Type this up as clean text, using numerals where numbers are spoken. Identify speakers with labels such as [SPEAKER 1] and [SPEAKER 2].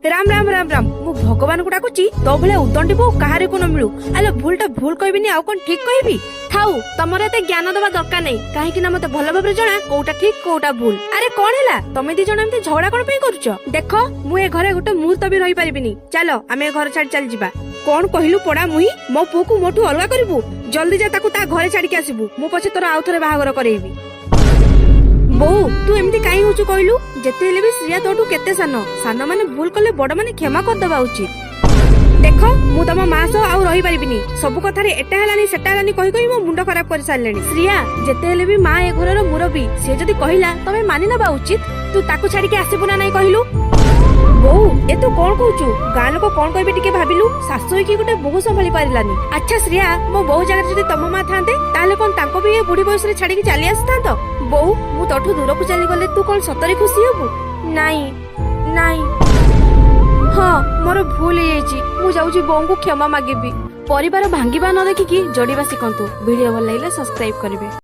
[SPEAKER 1] राम राम राम राम मु भगवान को डाकुची तो भले उदंडी बो कहारे को न मिलू आलो भूलटा भूल कहबिनी आउ कोन ठीक कहबी थाउ तमर एते ज्ञान दबा दरकार नै काहे कि ना मते भलो भाबरे जणा कोउटा ठीक कोउटा भूल। अरे कोन हैला तमे दी जण एमती झगड़ा कोन पे करूछ देखो मु ए घरे गुटे मुहूर्त भी रही परिबिनी चलो आमे घर छाड़ चल जिबा। कोन कहिलु पडा मुही मो पु को मोठू अलगा करबू जल्दी जा ताकू ता घरे छाड़ी के आसीबू मु पछे तोर आउ थरे बाहागर करेबी। बो तू एमती काई होचु कहलु जेते हेले भी श्रिया तोटू केते सान सान माने भूल कले बड़ माने क्षमा कर दबा उचित। देखो मु तम मां सो आउ रही परिबिनी सब कथारे एटा हलानी सेटा हलानी कहि कहि मो मुंड खराब कर सारलेनी। श्रिया जेते हेले भी मां ए घरर मुरबी से जदी कहिला तमे मानि नबा उचित तू ताकू छाड़ी के आसीबु ना नै कहिलु। बो ए तू कोन कहूचु गां लोक कोन कहबे टिके भाबिलु सासु की गुटे बहु संभाली पारिलानी। अच्छा श्रिया मो बहु जगह जदी तम मां थांते ताले कोन तांको भी ए बुढी बयस रे छाड़ी के चली आसतांतो बो मु तोठू दूर को चली गले तू कोन सतरे खुशी होबु नाई नाई हाँ मोर भूल हो जाइए मु जाऊँ बों को क्षमा मागिबी। परिवार भांगिबा न देखिकी जोड़िबा शिखंतु। वीडियो भल लागले सब्सक्राइब करिवे।